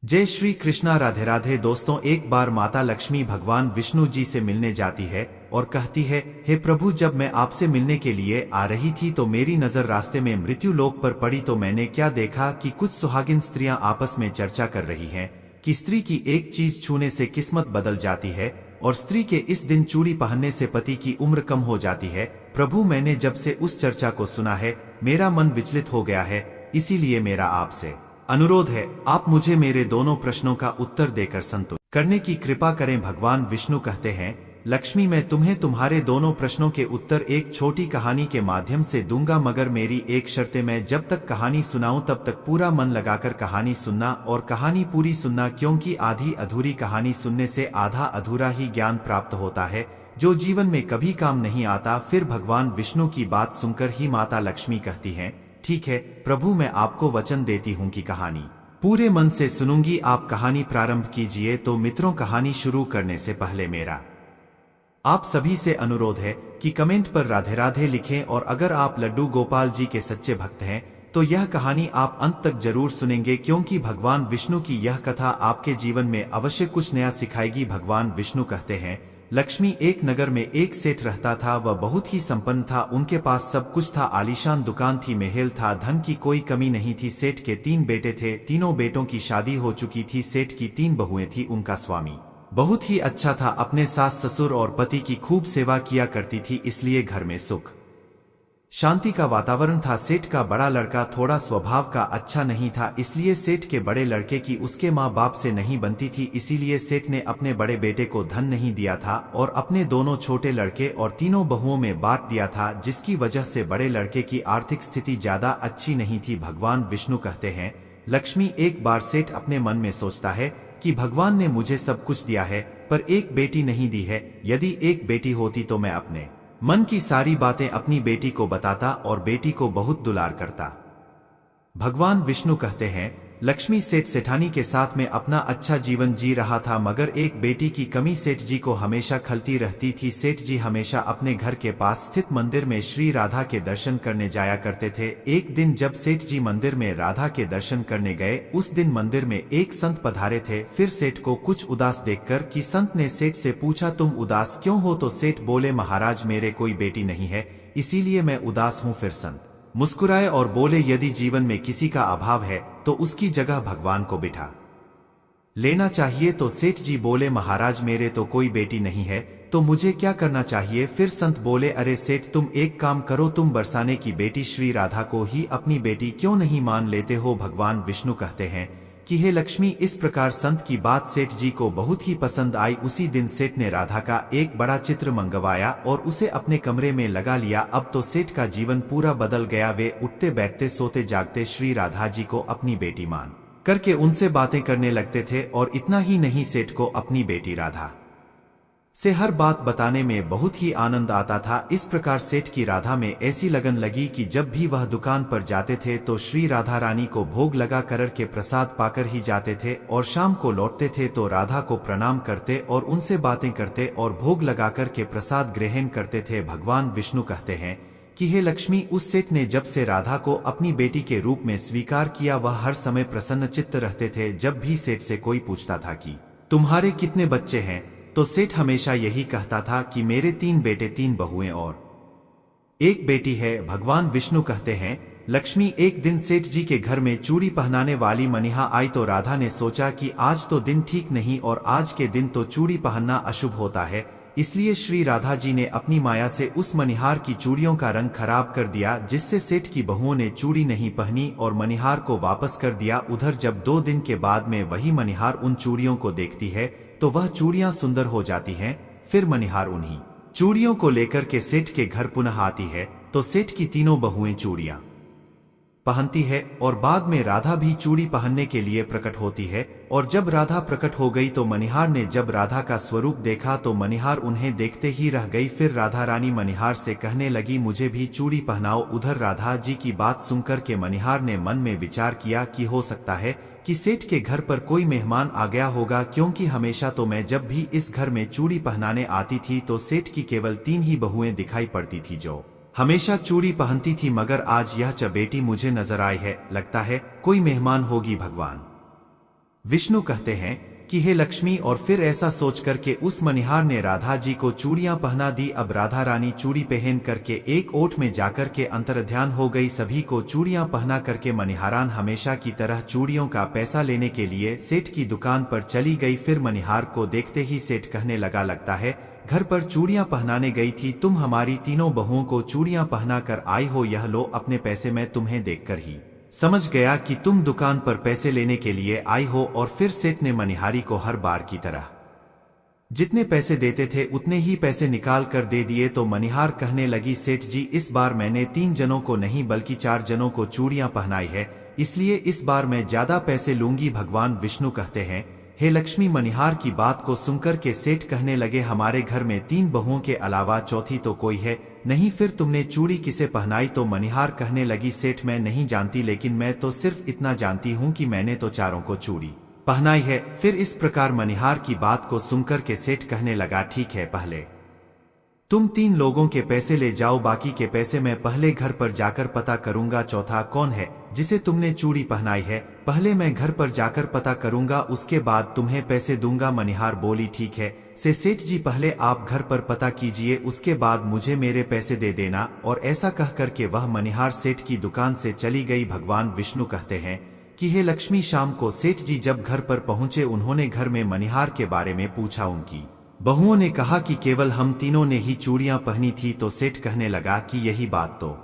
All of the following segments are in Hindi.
जय श्री कृष्णा। राधे राधे दोस्तों, एक बार माता लक्ष्मी भगवान विष्णु जी से मिलने जाती है और कहती है, हे प्रभु, जब मैं आपसे मिलने के लिए आ रही थी तो मेरी नजर रास्ते में मृत्यु लोक पर पड़ी तो मैंने क्या देखा कि कुछ सुहागिन स्त्रियां आपस में चर्चा कर रही हैं कि स्त्री की एक चीज छूने से किस्मत बदल जाती है और स्त्री के इस दिन चूड़ी पहनने से पति की उम्र कम हो जाती है। प्रभु, मैंने जब से उस चर्चा को सुना है मेरा मन विचलित हो गया है, इसीलिए मेरा आपसे अनुरोध है, आप मुझे मेरे दोनों प्रश्नों का उत्तर देकर संतुष्ट करने की कृपा करें। भगवान विष्णु कहते हैं, लक्ष्मी, मैं तुम्हें तुम्हारे दोनों प्रश्नों के उत्तर एक छोटी कहानी के माध्यम से दूंगा, मगर मेरी एक शर्त है, मैं जब तक कहानी सुनाऊं तब तक पूरा मन लगाकर कहानी सुनना और कहानी पूरी सुनना, क्योंकि आधी अधूरी कहानी सुनने से आधा अधूरा ही ज्ञान प्राप्त होता है जो जीवन में कभी काम नहीं आता। फिर भगवान विष्णु की बात सुनकर ही माता लक्ष्मी कहती हैं, ठीक है प्रभु, मैं आपको वचन देती हूँ कि कहानी पूरे मन से सुनूंगी। आप कहानी प्रारंभ कीजिए। तो मित्रों, कहानी शुरू करने से पहले मेरा आप सभी से अनुरोध है कि कमेंट पर राधे राधे लिखें, और अगर आप लड्डू गोपाल जी के सच्चे भक्त हैं तो यह कहानी आप अंत तक जरूर सुनेंगे, क्योंकि भगवान विष्णु की यह कथा आपके जीवन में अवश्य कुछ नया सिखाएगी। भगवान विष्णु कहते हैं, लक्ष्मी, एक नगर में एक सेठ रहता था। वह बहुत ही संपन्न था, उनके पास सब कुछ था, आलीशान दुकान थी, महल था, धन की कोई कमी नहीं थी। सेठ के 3 बेटे थे, तीनों बेटों की शादी हो चुकी थी। सेठ की 3 बहुएं थी। उनका स्वामी बहुत ही अच्छा था, अपने सास ससुर और पति की खूब सेवा किया करती थी, इसलिए घर में सुख शांति का वातावरण था। सेठ का बड़ा लड़का थोड़ा स्वभाव का अच्छा नहीं था, इसलिए सेठ के बड़े लड़के की उसके माँ बाप से नहीं बनती थी, इसीलिए सेठ ने अपने बड़े बेटे को धन नहीं दिया था और अपने दोनों छोटे लड़के और तीनों बहुओं में बांट दिया था, जिसकी वजह से बड़े लड़के की आर्थिक स्थिति ज्यादा अच्छी नहीं थी। भगवान विष्णु कहते हैं, लक्ष्मी, एक बार सेठ अपने मन में सोचता है कि भगवान ने मुझे सब कुछ दिया है पर एक बेटी नहीं दी है, यदि एक बेटी होती तो मैं अपने मन की सारी बातें अपनी बेटी को बताता और बेटी को बहुत दुलार करता। भगवान विष्णु कहते हैं, लक्ष्मी, सेठ सेठानी के साथ में अपना अच्छा जीवन जी रहा था, मगर एक बेटी की कमी सेठ जी को हमेशा खलती रहती थी। सेठ जी हमेशा अपने घर के पास स्थित मंदिर में श्री राधा के दर्शन करने जाया करते थे। एक दिन जब सेठ जी मंदिर में राधा के दर्शन करने गए, उस दिन मंदिर में एक संत पधारे थे। फिर सेठ को कुछ उदास देखकर कि संत ने सेठ से पूछा, तुम उदास क्यों हो? तो सेठ बोले, महाराज, मेरे कोई बेटी नहीं है, इसीलिए मैं उदास हूँ। फिर संत मुस्कुराए और बोले, यदि जीवन में किसी का अभाव है तो उसकी जगह भगवान को बिठा लेना चाहिए। तो सेठ जी बोले, महाराज, मेरे तो कोई बेटी नहीं है, तो मुझे क्या करना चाहिए? फिर संत बोले, अरे सेठ, तुम एक काम करो, तुम बरसाने की बेटी श्री राधा को ही अपनी बेटी क्यों नहीं मान लेते हो? भगवान विष्णु कहते हैं कि हे लक्ष्मी, इस प्रकार संत की बात सेठ जी को बहुत ही पसंद आई। उसी दिन सेठ ने राधा का एक बड़ा चित्र मंगवाया और उसे अपने कमरे में लगा लिया। अब तो सेठ का जीवन पूरा बदल गया। वे उठते बैठते सोते जागते श्री राधा जी को अपनी बेटी मान करके उनसे बातें करने लगते थे, और इतना ही नहीं, सेठ को अपनी बेटी राधा से हर बात बताने में बहुत ही आनंद आता था। इस प्रकार सेठ की राधा में ऐसी लगन लगी कि जब भी वह दुकान पर जाते थे तो श्री राधा रानी को भोग लगा कर के प्रसाद पाकर ही जाते थे, और शाम को लौटते थे तो राधा को प्रणाम करते और उनसे बातें करते और भोग लगाकर के प्रसाद ग्रहण करते थे। भगवान विष्णु कहते हैं कि हे लक्ष्मी, उस सेठ ने जब से राधा को अपनी बेटी के रूप में स्वीकार किया, वह हर समय प्रसन्न चित्त रहते थे। जब भी सेठ से कोई पूछता था कि तुम्हारे कितने बच्चे हैं, तो सेठ हमेशा यही कहता था कि मेरे 3 बेटे 3 बहुएं और एक बेटी है। भगवान विष्णु कहते हैं, लक्ष्मी, एक दिन सेठ जी के घर में चूड़ी पहनाने वाली मनीहा आई तो राधा ने सोचा कि आज तो दिन ठीक नहीं और आज के दिन तो चूड़ी पहनना अशुभ होता है, इसलिए श्री राधा जी ने अपनी माया से उस मनिहार की चूड़ियों का रंग खराब कर दिया, जिससे सेठ की बहुओं ने चूड़ी नहीं पहनी और मनिहार को वापस कर दिया। उधर जब 2 दिन के बाद में वही मनिहार उन चूड़ियों को देखती है तो वह चूड़ियां सुंदर हो जाती हैं। फिर मनिहार उन्हीं चूड़ियों को लेकर के सेठ के घर पुनः आती है तो सेठ की तीनों बहुएं चूड़ियां पहनती है, और बाद में राधा भी चूड़ी पहनने के लिए प्रकट होती है। और जब राधा प्रकट हो गई तो मनिहार ने जब राधा का स्वरूप देखा तो मनिहार उन्हें देखते ही रह गई। फिर राधा रानी मनिहार से कहने लगी, मुझे भी चूड़ी पहनाओ। उधर राधा जी की बात सुनकर के मनिहार ने मन में विचार किया कि हो सकता है कि सेठ के घर पर कोई मेहमान आ गया होगा, क्योंकि हमेशा तो मैं जब भी इस घर में चूड़ी पहनाने आती थी तो सेठ की केवल 3 ही बहुएं दिखाई पड़ती थी जो हमेशा चूड़ी पहनती थी, मगर आज यह बेटी मुझे नजर आई है, लगता है कोई मेहमान होगी। भगवान विष्णु कहते हैं कि हे लक्ष्मी, और फिर ऐसा सोच करके उस मनिहार ने राधा जी को चूड़ियां पहना दी। अब राधा रानी चूड़ी पहन करके एक ओट में जाकर के अंतर्ध्यान हो गई। सभी को चूड़ियां पहना करके मनिहारान हमेशा की तरह चूड़ियों का पैसा लेने के लिए सेठ की दुकान पर चली गई। फिर मनिहार को देखते ही सेठ कहने लगा, लगता है घर पर चूड़ियां पहनाने गई थी तुम, हमारी तीनों बहुओं को चूड़ियां पहना कर आई हो, यह लो अपने पैसे। मैं तुम्हें देखकर ही समझ गया कि तुम दुकान पर पैसे लेने के लिए आई हो। और फिर सेठ ने मनिहारी को हर बार की तरह जितने पैसे देते थे उतने ही पैसे निकाल कर दे दिए। तो मनिहार कहने लगी, सेठ जी इस बार मैंने 3 जनों को नहीं बल्कि 4 जनों को चूड़ियां पहनाई है, इसलिए इस बार मैं ज्यादा पैसे लूंगी। भगवान विष्णु कहते हैं, हे लक्ष्मी। मनिहार की बात को सुनकर के सेठ कहने लगे, हमारे घर में 3 बहुओं के अलावा चौथी तो कोई है नहीं, फिर तुमने चूड़ी किसे पहनाई? तो मनिहार कहने लगी, सेठ मैं नहीं जानती, लेकिन मैं तो सिर्फ इतना जानती हूँ कि मैंने तो चारों को चूड़ी पहनाई है। फिर इस प्रकार मनिहार की बात को सुनकर के सेठ कहने लगा, ठीक है, पहले तुम 3 लोगों के पैसे ले जाओ, बाकी के पैसे मैं पहले घर पर जाकर पता करूंगा। चौथा कौन है जिसे तुमने चूड़ी पहनाई है, पहले मैं घर पर जाकर पता करूंगा, उसके बाद तुम्हें पैसे दूंगा। मनिहार बोली, ठीक है सेठ जी, पहले आप घर पर पता कीजिए, उसके बाद मुझे मेरे पैसे दे देना। और ऐसा कह करके वह मनिहार सेठ की दुकान से चली गई। भगवान विष्णु कहते हैं कि हे लक्ष्मी, शाम को सेठ जी जब घर पर पहुंचे उन्होंने घर में मनिहार के बारे में पूछा। उनकी बहुओं ने कहा कि केवल हम तीनों ने ही चूड़ियां पहनी थी। तो सेठ कहने लगा कि यही बात तो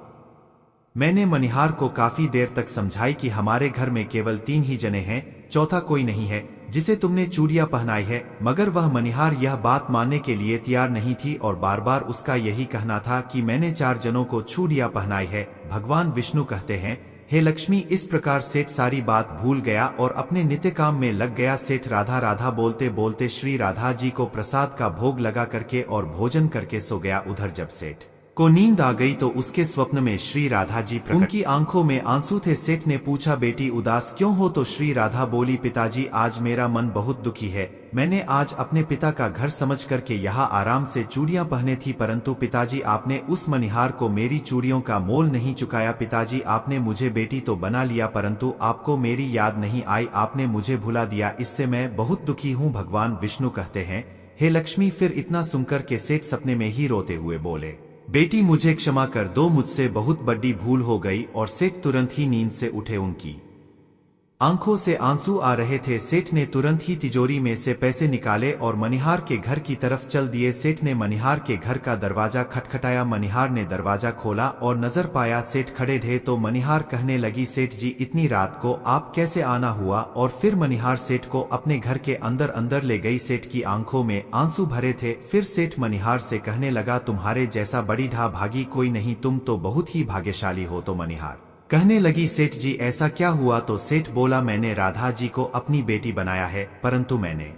मैंने मनिहार को काफी देर तक समझाई कि हमारे घर में केवल 3 ही जने हैं, चौथा कोई नहीं है जिसे तुमने चूड़ियां पहनाई है। मगर वह मनिहार यह बात मानने के लिए तैयार नहीं थी और बार बार उसका यही कहना था कि मैंने 4 जनों को चूड़ियां पहनाई है। भगवान विष्णु कहते हैं, हे लक्ष्मी। इस प्रकार सेठ सारी बात भूल गया और अपने नित्य काम में लग गया। सेठ राधा राधा बोलते बोलते श्री राधा जी को प्रसाद का भोग लगा करके और भोजन करके सो गया। उधर जब सेठ को नींद आ गई तो उसके स्वप्न में श्री राधा जी प्रकट। उनकी आंखों में आंसू थे। सेठ ने पूछा, बेटी उदास क्यों हो? तो श्री राधा बोली, पिताजी आज मेरा मन बहुत दुखी है। मैंने आज अपने पिता का घर समझ करके यहाँ आराम से चूड़ियां पहने थी, परंतु पिताजी आपने उस मनिहार को मेरी चूड़ियों का मोल नहीं चुकाया। पिताजी आपने मुझे बेटी तो बना लिया, परंतु आपको मेरी याद नहीं आई, आपने मुझे भुला दिया, इससे मैं बहुत दुखी हूँ। भगवान विष्णु कहते हैं, हे लक्ष्मी। फिर इतना सुनकर के सेठ सपने में ही रोते हुए बोले, बेटी मुझे क्षमा कर दो, मुझसे बहुत बड़ी भूल हो गई। और सेठ तुरंत ही नींद से उठे। उनकी आंखों से आंसू आ रहे थे। सेठ ने तुरंत ही तिजोरी में से पैसे निकाले और मनिहार के घर की तरफ चल दिए। सेठ ने मनिहार के घर का दरवाजा खटखटाया। मनिहार ने दरवाजा खोला और नजर पाया सेठ खड़े थे। तो मनिहार कहने लगी, सेठ जी इतनी रात को आप कैसे आना हुआ? और फिर मनिहार सेठ को अपने घर के अंदर अंदर ले गई। सेठ की आंखों में आंसू भरे थे। फिर सेठ मनिहार से कहने लगा, तुम्हारे जैसा बड़ी ढा भागी कोई नहीं, तुम तो बहुत ही भाग्यशाली हो। तो मनिहार कहने लगी, सेठ जी ऐसा क्या हुआ? तो सेठ बोला, मैंने राधा जी को अपनी बेटी बनाया है, परंतु मैंने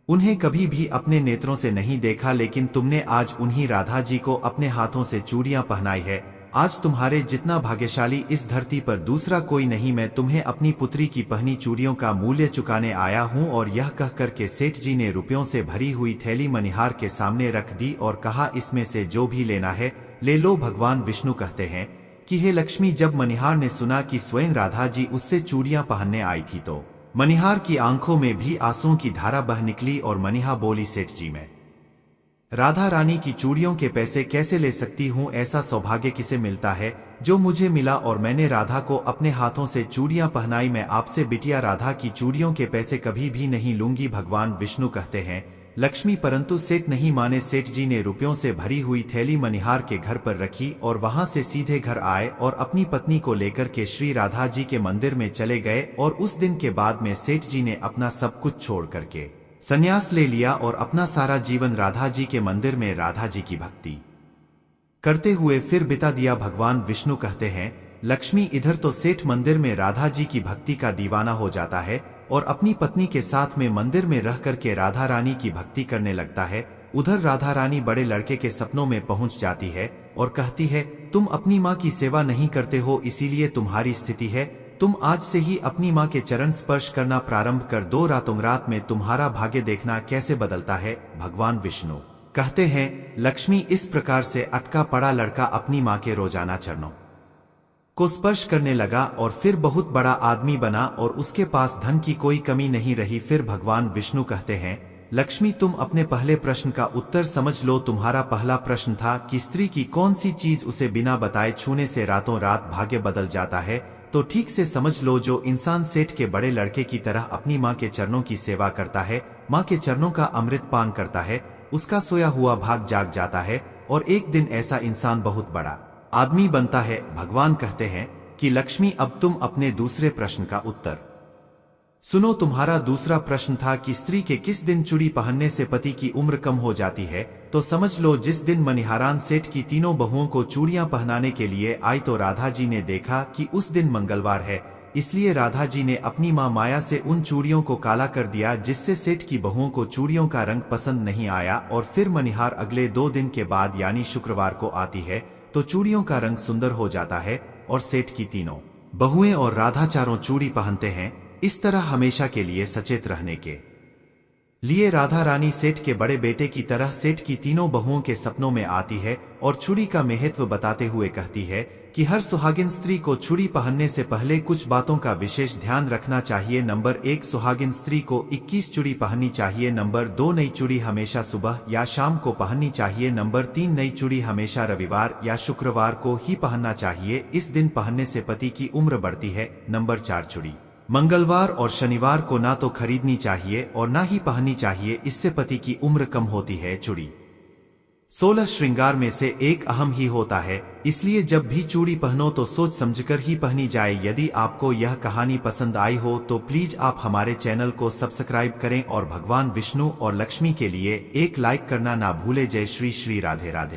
उन्हें कभी भी अपने नेत्रों से नहीं देखा, लेकिन तुमने आज उन्हीं राधा जी को अपने हाथों से चूड़ियां पहनाई है। आज तुम्हारे जितना भाग्यशाली इस धरती पर दूसरा कोई नहीं। मैं तुम्हें अपनी पुत्री की पहनी चूड़ियों का मूल्य चुकाने आया हूँ। और यह कह करके सेठ जी ने रुपयों से भरी हुई थैली मनिहार के सामने रख दी और कहा, इसमें से जो भी लेना है ले लो। भगवान विष्णु कहते हैं कि हे लक्ष्मी, जब मनिहार ने सुना कि स्वयं राधा जी उससे चूड़ियां पहनने आई थी तो मनिहार की आंखों में भी आंसुओं की धारा बह निकली। और मनिहा बोली, सेठ जी मैं राधा रानी की चूड़ियों के पैसे कैसे ले सकती हूँ? ऐसा सौभाग्य किसे मिलता है जो मुझे मिला? और मैंने राधा को अपने हाथों से चूड़ियां पहनाई। मैं आपसे बिटिया राधा की चूड़ियों के पैसे कभी भी नहीं लूंगी। भगवान विष्णु कहते हैं, लक्ष्मी, परंतु सेठ नहीं माने। सेठ जी ने रुपयों से भरी हुई थैली मनिहार के घर पर रखी और वहां से सीधे घर आए और अपनी पत्नी को लेकर के श्री राधा जी के मंदिर में चले गए। और उस दिन के बाद में सेठ जी ने अपना सब कुछ छोड़ करके संन्यास ले लिया और अपना सारा जीवन राधा जी के मंदिर में राधा जी की भक्ति करते हुए फिर बिता दिया। भगवान विष्णु कहते हैं, लक्ष्मी, इधर तो सेठ मंदिर में राधा जी की भक्ति का दीवाना हो जाता है और अपनी पत्नी के साथ में मंदिर में रह करके राधा रानी की भक्ति करने लगता है। उधर राधा रानी बड़े लड़के के सपनों में पहुंच जाती है और कहती है, तुम अपनी माँ की सेवा नहीं करते हो, इसीलिए तुम्हारी स्थिति है। तुम आज से ही अपनी माँ के चरण स्पर्श करना प्रारंभ कर दो, रातों रात में तुम्हारा भाग्य देखना कैसे बदलता है। भगवान विष्णु कहते हैं, लक्ष्मी, इस प्रकार से अटका पड़ा लड़का अपनी माँ के रोजाना चरणों को स्पर्श करने लगा और फिर बहुत बड़ा आदमी बना और उसके पास धन की कोई कमी नहीं रही। फिर भगवान विष्णु कहते हैं, लक्ष्मी तुम अपने पहले प्रश्न का उत्तर समझ लो। तुम्हारा पहला प्रश्न था कि स्त्री की कौन सी चीज उसे बिना बताए छूने से रातों रात भाग्य बदल जाता है। तो ठीक से समझ लो, जो इंसान सेठ के बड़े लड़के की तरह अपनी माँ के चरणों की सेवा करता है, माँ के चरणों का अमृत पान करता है, उसका सोया हुआ भाग जाग जाता है और एक दिन ऐसा इंसान बहुत बड़ा आदमी बनता है। भगवान कहते हैं कि लक्ष्मी अब तुम अपने दूसरे प्रश्न का उत्तर सुनो। तुम्हारा दूसरा प्रश्न था कि स्त्री के किस दिन चूड़ी पहनने से पति की उम्र कम हो जाती है। तो समझ लो, जिस दिन मनिहारान सेठ की तीनों बहुओं को चूड़ियां पहनाने के लिए आई तो राधा जी ने देखा कि उस दिन मंगलवार है, इसलिए राधा जी ने अपनी माँ माया से उन चूड़ियों को काला कर दिया, जिससे सेठ की बहुओं को चूड़ियों का रंग पसंद नहीं आया। और फिर मनिहार अगले 2 दिन के बाद यानी शुक्रवार को आती है तो चूड़ियों का रंग सुंदर हो जाता है और सेठ की तीनों बहुएं और राधा चारों चूड़ी पहनते हैं। इस तरह हमेशा के लिए सचेत रहने के लिए राधा रानी सेठ के बड़े बेटे की तरह सेठ की तीनों बहुओं के सपनों में आती है और चूड़ी का महत्व बताते हुए कहती है कि हर सुहागिन स्त्री को चूड़ी पहनने से पहले कुछ बातों का विशेष ध्यान रखना चाहिए। नंबर 1, सुहागिन स्त्री को 21 चूड़ी पहननी चाहिए। नंबर 2, नई चूड़ी हमेशा सुबह या शाम को पहननी चाहिए। नंबर 3, नई चूड़ी हमेशा रविवार या शुक्रवार को ही पहनना चाहिए, इस दिन पहनने से पति की उम्र बढ़ती है। नंबर 4, चूड़ी मंगलवार और शनिवार को ना तो खरीदनी चाहिए और ना ही पहननी चाहिए, इससे पति की उम्र कम होती है। चूड़ी 16 श्रृंगार में से एक अहम ही होता है, इसलिए जब भी चूड़ी पहनो तो सोच समझकर ही पहनी जाए। यदि आपको यह कहानी पसंद आई हो तो प्लीज आप हमारे चैनल को सब्सक्राइब करें और भगवान विष्णु और लक्ष्मी के लिए एक लाइक करना ना भूले। जय श्री श्री राधे राधे।